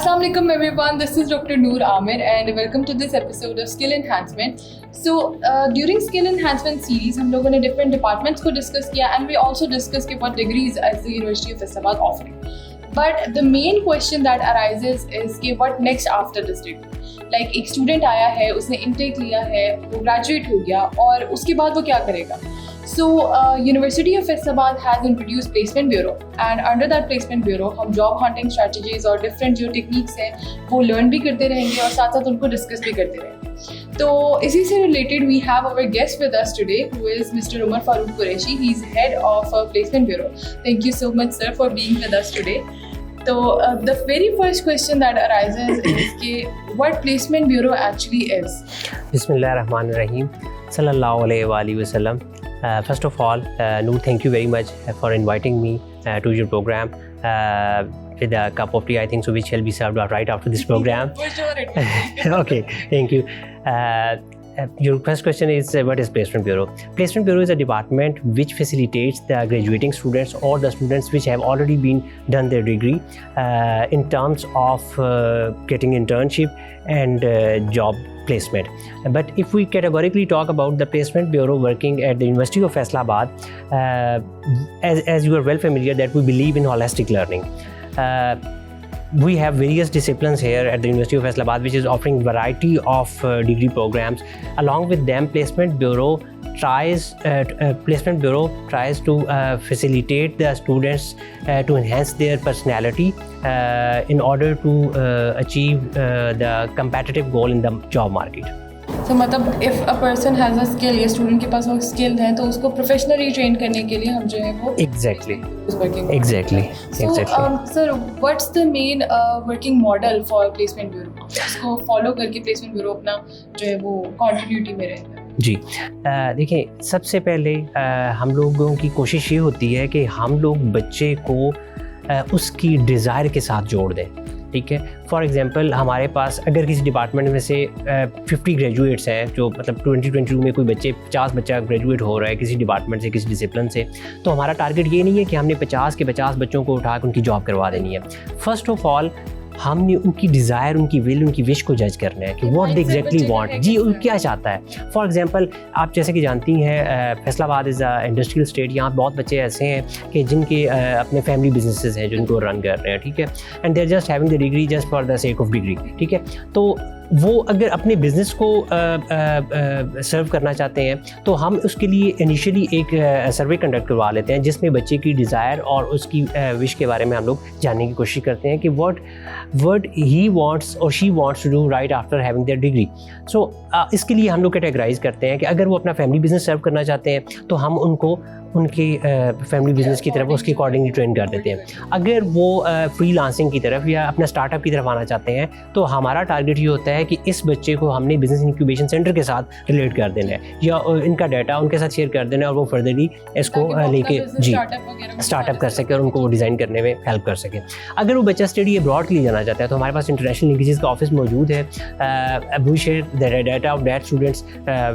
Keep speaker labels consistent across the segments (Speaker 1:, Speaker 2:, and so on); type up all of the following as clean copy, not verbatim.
Speaker 1: Assalamu alaikum everyone, this is Dr. Noor Amir and welcome to this episode of Skill Enhancement. So during Skill Enhancement series हम लोगों ने different departments को discuss किया and we also discussed what degrees as the University of Islamabad offering. But the main question that arises is कि what next after this degree? Like एक student आया है, उसने intake लिया है, वो graduate हो गया और उसके बाद वो क्या करेगा? So University of Islamabad has introduced Placement Bureau and under that Placement Bureau हम job hunting strategies और different जो techniques हैं वो learn भी करते रहेंगे और साथ साथ उनको discuss भी करते रहेंगे. तो इसी से related we have our guest with us today who is Mr. Umar Farooq Qureshi. He's head of Placement Bureau. Thank you so much sir for being with us today. So the very first question that arises is कि what Placement Bureau actually is.
Speaker 2: Bismillahirrahmanirrahim. Sallallahu alayhi wa sallam. First of all, Noor, thank you very much for inviting me to your program with a cup of tea, I think, so which shall be served right after this program.
Speaker 1: For sure it will.
Speaker 2: Okay, thank you. Your first question is what is Placement Bureau? Placement Bureau is a department which facilitates the graduating students or the students which have already done their degree in terms of getting internship and job placement. But if we categorically talk about the Placement Bureau working at the University of Islamabad, as you are well familiar that we believe in holistic learning. We have various disciplines here at the University of Islamabad which is offering variety of degree programs. Along with them, Placement Bureau tries to facilitate the students to enhance their personality in order to achieve the competitive goal in the job market.
Speaker 1: So मतलब if a person has a skill या student के पास वो skill है तो उसको professionally train करने के लिए हम जो है वो
Speaker 2: Exactly.
Speaker 1: So sir, what's the main working model for Placement Bureau? इसको follow करके Placement Bureau अपना जो है वो continuity में रहेगा.
Speaker 2: जी देखिए, सबसे पहले हम लोगों की कोशिश ये होती है कि हम लोग बच्चे को उसकी डिज़ायर के साथ जोड़ दें. ठीक है, फॉर एग्जांपल हमारे पास अगर किसी डिपार्टमेंट में से 50 ग्रेजुएट्स हैं, जो मतलब 2022 में कोई 50 बच्चा ग्रेजुएट हो रहा है किसी डिपार्टमेंट से, किसी डिसिप्लिन से, तो हमारा टारगेट ये नहीं है कि हमने 50 के 50 बच्चों को उठा कर उनकी जॉब करवा देनी है. फर्स्ट ऑफ ऑल हमने उनकी डिज़ायर, उनकी विल, उनकी विश को जज करना है कि व्हाट दे एग्जैक्टली वांट. जी, वो क्या चाहता है. फॉर एग्जांपल आप जैसे कि जानती हैं Faisalabad is a industrial state. यहाँ बहुत बच्चे ऐसे हैं कि जिनके अपने फैमिली बिजनेसेस हैं जिनको रन कर रहे हैं. ठीक है, and they are just having the degree just for the sake of degree. ठीक है, तो वो अगर अपने बिज़नेस को सर्व करना चाहते हैं तो हम उसके लिए इनिशियली एक सर्वे कंडक्ट करवा लेते हैं जिसमें बच्चे की डिज़ायर और उसकी विश के बारे में हम लोग जानने की कोशिश करते हैं कि what he wants or she wants to do right after having their degree. So इसके लिए हम लोग कैटेगराइज करते हैं कि अगर वो अपना फैमिली बिजनेस सर्व करना चाहते हैं तो हम उनको उनके फैमिली बिजनेस की तरफ उसके अकॉर्डिंगली ट्रेन कर देते हैं. अगर वो फ्रीलांसिंग की तरफ या अपना स्टार्टअप की तरफ आना चाहते हैं तो हमारा टारगेट ये होता है कि इस बच्चे को हमने बिजनेस इंक्यूबेशन सेंटर के साथ रिलेट कर देना है या इनका डाटा उनके साथ शेयर कर देना है और वो फर्दरली इसको लेके जी स्टार्टअप कर सके और उनको डिज़ाइन करने में हेल्प कर सके. अगर वो बच्चा स्टडी अब्रॉड के लिए जाना चाहता है तो हमारे पास इंटरनेशनल लिंकेजेस का ऑफिस मौजूद है. We share the data of that students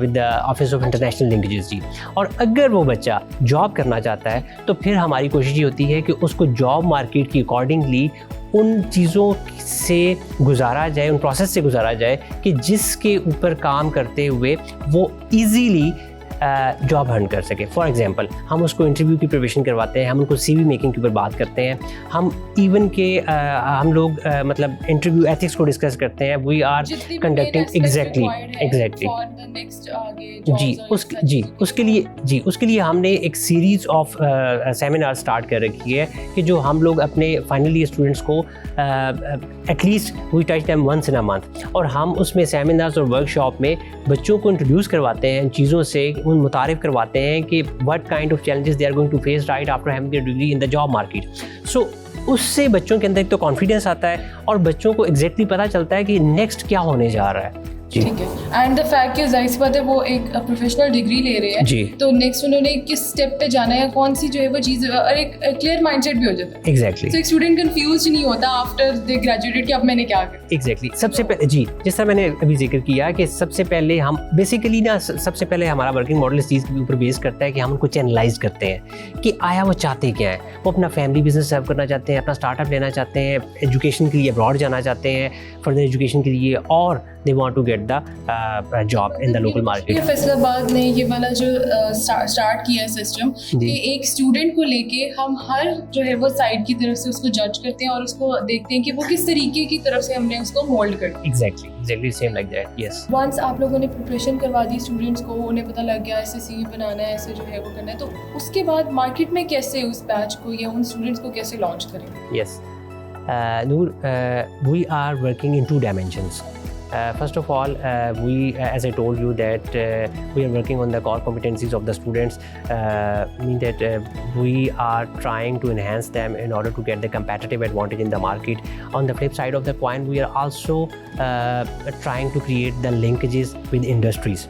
Speaker 2: with the office of international linkages. जी, और अगर वो बच्चा जॉब करना चाहता है तो फिर हमारी कोशिश ये होती है कि उसको जॉब मार्केट की अकॉर्डिंगली उन चीज़ों से गुजारा जाए, उन प्रोसेस से गुजारा जाए कि जिसके ऊपर काम करते हुए वो इजीली जॉब हर्न कर सके. फॉर एग्जांपल हम उसको इंटरव्यू की प्रिपरेशन करवाते हैं, हम उनको CV मेकिंग के ऊपर बात करते हैं, हम इवन के हम लोग मतलब इंटरव्यू एथिक्स को डिस्कस करते हैं. वी आर कंडक्टिंग एग्जैक्टली उसके लिए हमने एक सीरीज़ ऑफ सेमिनार स्टार्ट कर रखी है कि जो हम लोग अपने फाइनल ईयर स्टूडेंट्स को at least we touch them once in a month, और हम उसमें सेमिनार्स और वर्कशॉप में बच्चों को इंट्रोड्यूस करवाते हैं, चीज़ों से उन मुतारिफ करवाते हैं कि what kind of challenges they are going to face right after having their degree in the job market. So उससे बच्चों के अंदर एक तो कॉन्फिडेंस आता है और बच्चों को एग्जैक्टली पता चलता है कि नेक्स्ट क्या होने जा रहा है.
Speaker 1: ठीक है। एंड द फैक्ट कि जाहिर सी बात है वो एक प्रोफेशनल डिग्री ले रहे हैं
Speaker 2: जी।
Speaker 1: तो नेक्स्ट उन्होंने किस स्टेप पे जाना है, कौन सी जो है वो चीज़, और एक क्लियर माइंडसेट भी हो जाता है।
Speaker 2: एग्जैक्टली
Speaker 1: तो एक स्टूडेंट कंफ्यूज नहीं होता आफ्टर दे ग्रेजुएटेड कि अब मैंने क्या करना।
Speaker 2: एग्जैक्टली सबसे पहले जी, जिस तरह मैंने अभी जिक्र किया कि सबसे पहले हम बेसिकली ना, सबसे पहले हमारा वर्किंग मॉडल इस चीज़ के ऊपर बेस करता है कि हम उनको एनालाइज करते हैं कि आया वो चाहते क्या है। वो अपना फैमिली बिजनेस सर्व करना चाहते हैं, अपना स्टार्टअप लेना चाहते हैं, एजुकेशन के लिए अब्रॉड जाना चाहते हैं, फर्दर एजुकेशन के लिए, और they want to get the job in the local market.
Speaker 1: Faisalabad ने ये वाला जो स्टार्ट किया है सिस्टम कि एक स्टूडेंट को लेके हम हर जो है वो साइड की तरफ से उसको जज करते हैं और उसको देखते हैं कि वो किस तरीके की तरफ से हमने उसको मोल्ड कर।
Speaker 2: Exactly same like that, yes.
Speaker 1: Once आप लोगों ने प्रिपरेशन करवा दी स्टूडेंट्स को, उन्हें पता लग गया ऐसे सीवी बनाना है, ऐसे जो है वो करना है, तो उसके बाद मार्केट में कैसे उस बैच को या उन स्टूडेंट्स को कैसे लॉन्च करेंगे?
Speaker 2: Yes, Noor, we are working in two dimensions. First of all, as I told you, that we are working on the core competencies of the students. Mean that we are trying to enhance them in order to get the competitive advantage in the market. On the flip side of the coin, we are also trying to create the linkages with industries.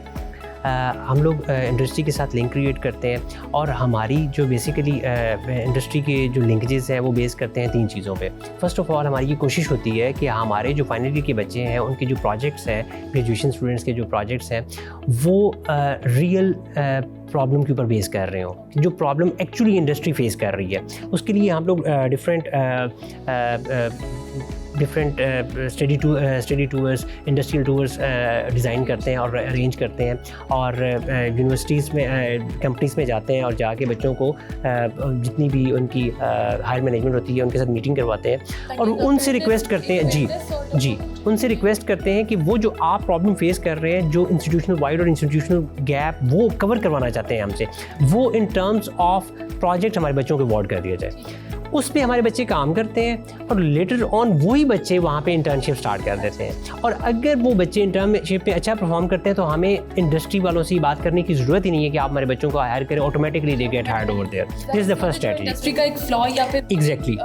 Speaker 2: हम लोग industry के साथ link create करते हैं, और हमारी जो basically industry के जो लिंकेजेस हैं वो बेस करते हैं तीन चीज़ों पे। फर्स्ट ऑफ ऑल, हमारी ये कोशिश होती है कि हमारे जो फाइनल ईयर के बच्चे हैं उनके जो प्रोजेक्ट्स हैं, ग्रेजुएशन स्टूडेंट्स के जो प्रोजेक्ट्स हैं, वो रियल प्रॉब्लम के ऊपर बेस कर रहे हो, जो प्रॉब्लम एक्चुअली इंडस्ट्री फेस कर रही है। उसके लिए हम लोग different study tours, industrial tours design करते हैं और अरेंज करते हैं, और यूनिवर्सिटीज़ में, कंपनीज़ में जाते हैं और जाके बच्चों को जितनी भी उनकी हायर मैनेजमेंट होती है उनके साथ मीटिंग करवाते हैं, और उनसे रिक्वेस्ट करते हैं जी उनसे रिक्वेस्ट करते हैं कि वो जो आप प्रॉब्लम फेस कर रहे हैं, जो इंस्टीट्यूशनल वाइड और इंस्टीट्यूशनल गैप वो कवर करवाना चाहते हैं हमसे, वो इन टर्म्स ऑफ प्रोजेक्ट हमारे बच्चों को अवॉर्ड कर दिया जाए। उस पे हमारे बच्चे काम करते हैं, और लेटर ऑन वही बच्चे वहाँ पे इंटर्नशिप स्टार्ट कर देते हैं, और अगर वो बच्चे इंटर्नशिप में अच्छा परफॉर्म करते हैं तो हमें इंडस्ट्री वालों से बात करने की ज़रूरत ही नहीं है कि आप हमारे बच्चों को हायर करें, automatically they get hired over there. This is the first strategy.
Speaker 1: Industry का एक फ्लॉ या फिर
Speaker 2: एग्जैक्टली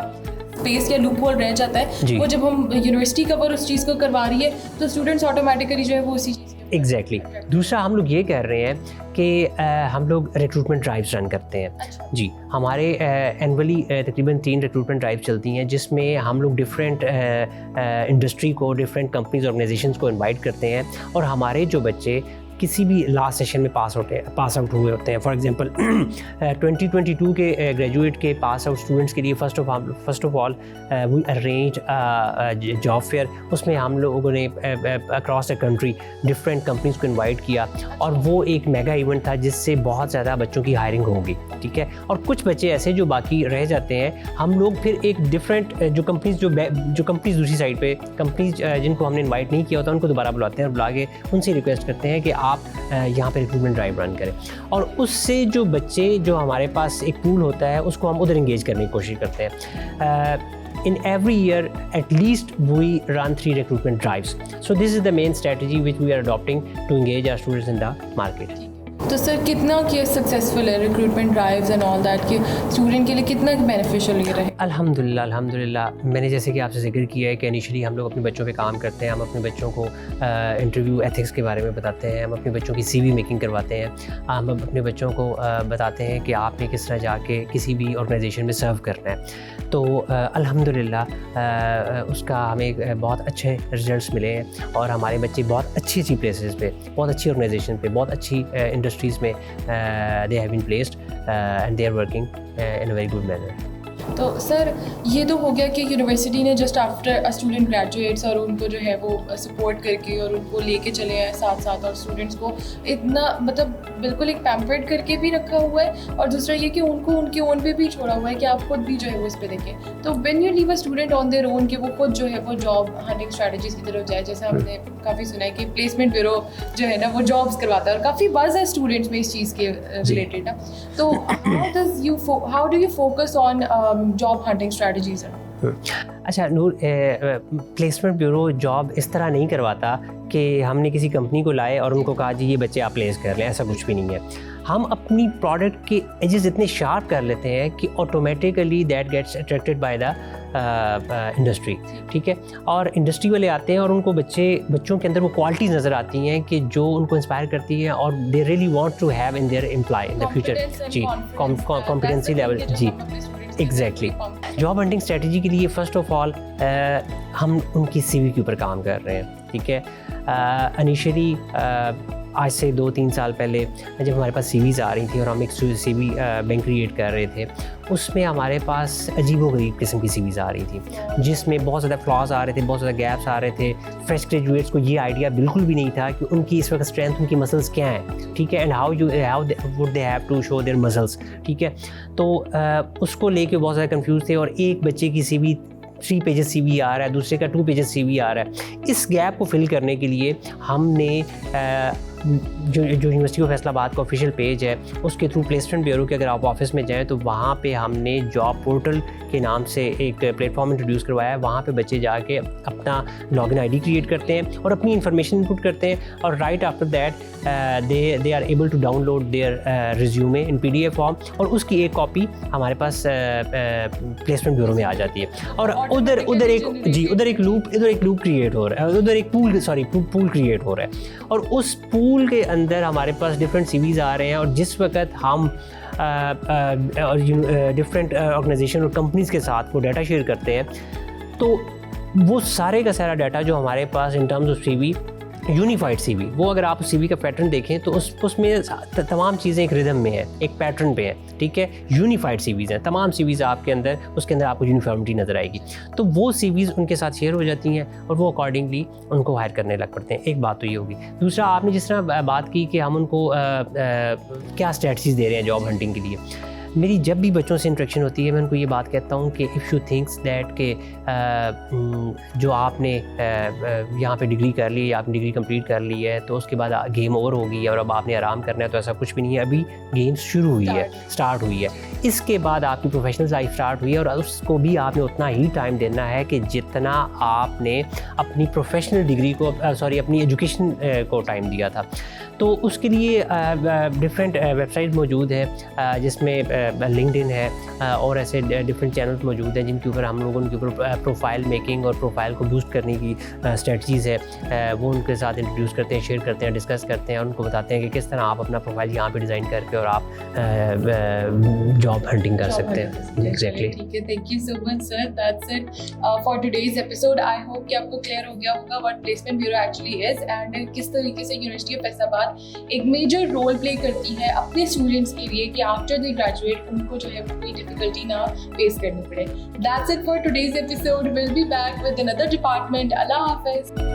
Speaker 1: स्पेस या लूप होल रह जाता है, वो जब हम यूनिवर्सिटी कवर उस चीज़ को करवा रही है तो स्टूडेंट्स ऑटोमेटिकली जो है वो उसी चीज़
Speaker 2: एग्जैक्टली। दूसरा, हम लोग ये कर रहे हैं कि हम लोग रिक्रूटमेंट ड्राइव्स रन करते हैं।
Speaker 1: अच्छा।
Speaker 2: जी, हमारे एनुअली तकरीबन 3 रिक्रूटमेंट ड्राइव चलती हैं, जिसमें हम लोग डिफरेंट इंडस्ट्री को, डिफरेंट कंपनीज ऑर्गेनाइजेशंस को इनवाइट करते हैं, और हमारे जो बच्चे किसी भी लास्ट सेशन में पास आउट हुए होते हैं, फॉर एग्जांपल 2022 के ग्रेजुएट के पास आउट स्टूडेंट्स के लिए first of all we arrange job fair. उसमें हम लोगों ने across the country different companies को इनवाइट किया, और वो एक मेगा इवेंट था जिससे बहुत ज़्यादा बच्चों की हायरिंग होगी, ठीक है। और कुछ बच्चे ऐसे जो बाकी रह जाते हैं, हम लोग फिर एक डिफरेंट जो कंपनीज दूसरी साइड पे कंपनीज जिनको हमने इन्वाइट नहीं किया होता उनको दोबारा बुलाते हैं, और बुला के उनसे रिक्वेस्ट करते हैं कि आप यहाँ पे रिक्रूटमेंट ड्राइव रन करें, और उससे जो बच्चे जो हमारे पास एक पूल होता है उसको हम उधर इंगेज करने की कोशिश करते हैं। In every year, at least we run 3 recruitment drives. So this is the main strategy which we are adopting to engage our students in the market.
Speaker 1: तो सर कितना क्या सक्सेसफुल है recruitment drives and all that, कि student के लिए कितना beneficial ये रहे?
Speaker 2: अल्हम्दुलिल्लाह मैंने जैसे कि आपसे जिक्र किया है कि इनिशियली हम लोग अपने बच्चों पे काम करते हैं, हम अपने बच्चों को इंटरव्यू एथिक्स के बारे में बताते हैं, हम अपने बच्चों की CV मेकिंग करवाते हैं, हम अपने बच्चों को बताते हैं कि आपने किस तरह जाके किसी भी ऑर्गेनाइजेशन में सर्व करना है। तो अल्हम्दुलिल्लाह उसका हमें बहुत अच्छे रिजल्ट्स मिले हैं, और हमारे बच्चे बहुत अच्छी प्लेसेस पे, बहुत अच्छी ऑर्गेनाइजेशन पे, बहुत अच्छी इंडस्ट्रीज़ में they have been placed and they are working in a very good manner.
Speaker 1: तो सर ये तो हो गया कि यूनिवर्सिटी ने just after a student graduates और उनको जो है वो सपोर्ट करके और उनको लेके चले आए साथ और स्टूडेंट्स को इतना मतलब बिल्कुल एक पैम्पर्ड करके भी रखा हुआ है, और दूसरा ये कि उनको उनके ओन पे भी छोड़ा हुआ है कि आप खुद भी जो है वो इस पे देखें। तो when you leave a student on their own कि वो खुद जो है वो जॉब हंटिंग स्ट्रैटेजीज की तरफ जाए, जैसे हमने काफ़ी सुना है कि प्लेसमेंट ब्यूरो जो है ना वो जॉब्स करवाता है, और काफ़ी बज़ है स्टूडेंट्स में इस चीज़ के रिलेटेड ना। तो how do you focus on job hunting strategies?
Speaker 2: अच्छा नूर, प्लेसमेंट ब्यूरो जॉब इस तरह नहीं करवाता कि हमने किसी कंपनी को लाए और उनको कहा जी ये बच्चे आप प्लेस कर लें, ऐसा कुछ भी नहीं है। हम अपनी प्रोडक्ट के एजेस इतने शार्प कर लेते हैं कि automatically that gets attracted by the industry, ठीक है। और इंडस्ट्री वाले आते हैं और उनको बच्चों के अंदर वो क्वालिटीज़ नज़र आती हैं कि जो उनको इंस्पायर करती हैं और they really want to have in their employ in the future. जी, कॉम्पिटेंसी लेवल, जी एग्जैक्टली। जॉब हंटिंग स्ट्रेटजी के लिए फ़र्स्ट ऑफ ऑल हम उनकी CV के ऊपर काम कर रहे हैं, ठीक है। इनिशियली आज से 2-3 साल पहले जब हमारे पास CVs आ रही थी और हम एक CV बैंक क्रिएट कर रहे थे, उसमें हमारे पास अजीबोगरीब किस्म की CVs आ रही थी जिसमें बहुत ज़्यादा फ्लॉज आ रहे थे, बहुत ज़्यादा गैप्स आ रहे थे। फ्रेश ग्रेजुएट्स को ये आइडिया बिल्कुल भी नहीं था कि उनकी इस वक्त स्ट्रेंथ, उनकी मसल्स क्या हैं, ठीक है, and how would they have to show their muscles, ठीक है। तो उसको लेके बहुत ज़्यादा कंफ्यूज थे और एक बच्चे की CV 3 पेजेस CV आ रहा है, दूसरे का 2 पेजेस CV आ रहा है। इस गैप को फिल करने के लिए हमने जो यूनिवर्सिटी ऑफ फैसलाबाद का ऑफिशियल पेज है उसके थ्रू प्लेसमेंट ब्यूरो के अगर आप ऑफिस में जाएं तो वहाँ पे हमने जॉब पोर्टल के नाम से एक प्लेटफॉर्म इंट्रोड्यूस करवाया है। वहाँ पे बच्चे जाके अपना लॉगिन ID क्रिएट करते हैं और अपनी इन्फॉर्मेशन इनपुट करते हैं और right after that they are able to download their resume in PDF form और उसकी एक कॉपी हमारे पास प्लेसमेंट ब्यूरो में आ जाती है। और उधर एक लूप क्रिएट हो रहा है, उधर एक पूल क्रिएट हो रहा है और उस पूल के अंदर हमारे पास डिफरेंट CVs आ रहे हैं और जिस वक्त हम डिफरेंट ऑर्गेनाइजेशन और कंपनीज़ के साथ वो डाटा शेयर करते हैं तो वो सारे का सारा डाटा जो हमारे पास in terms of CV, unified CV, वो अगर आप CV का पैटर्न देखें तो उसमें तमाम चीज़ें एक रिदम में है, एक पैटर्न पे है, ठीक है। यूनिफाइड CVs हैं, तमाम CVs आपके अंदर, उसके अंदर आपको यूनिफॉर्मिटी नज़र आएगी। तो वो CVs उनके साथ शेयर हो जाती हैं और वो अकॉर्डिंगली उनको हायर करने लग पड़ते हैं। एक बात तो ये होगी। दूसरा, आपने जिस तरह बात की कि हम उनको क्या स्ट्रेटजीज दे रहे हैं जॉब हंटिंग के लिए, मेरी जब भी बच्चों से इंटरेक्शन होती है मैं उनको ये बात कहता हूँ कि इफ़ यू थिंक्स दैट के जो आपने यहाँ पे डिग्री कर ली, आपने डिग्री कंप्लीट कर ली है तो उसके बाद गेम ओवर होगी और अब आपने आराम करना है, तो ऐसा कुछ भी नहीं है। अभी गेम शुरू हुई है, स्टार्ट हुई है। इसके बाद आपकी प्रोफेशनल लाइफ स्टार्ट हुई है और उसको भी आपने उतना ही टाइम देना है कि जितना आपने अपनी प्रोफेशनल डिग्री को अपनी एजुकेशन को टाइम दिया था। तो उसके लिए डिफरेंट वेबसाइट मौजूद है जिसमें लिंक्डइन है और ऐसे डिफरेंट चैनल्स मौजूद हैं जिनके ऊपर हम लोग उनके ऊपर प्रोफाइल मेकिंग और प्रोफाइल को बूस्ट करने की स्ट्रेटजीज़ है वो उनके साथ इंट्रोड्यूस करते हैं, शेयर करते हैं, डिस्कस करते हैं और उनको बताते हैं कि किस तरह आप अपना प्रोफाइल यहाँ पे डिज़ाइन करके और आप जॉब हंटिंग कर सकते हैं। एग्जैक्टली,
Speaker 1: ठीक है। Thank you so much sir, that's it for today's episode. I hope कि आपको क्लियर हो गया होगा what placement bureau actually is and किस तरीके से यूनिवर्सिटी ऑफ फैसलाबाद एक मेजर रोल प्ले करती है अपने स्टूडेंट्स के लिए कि आफ्टर दे ग्रेजुएट उनको जो है कोई डिफिकल्टी ना फेस करनी पड़े। That's it for today's episode. We'll be back with another department. Allah Hafiz.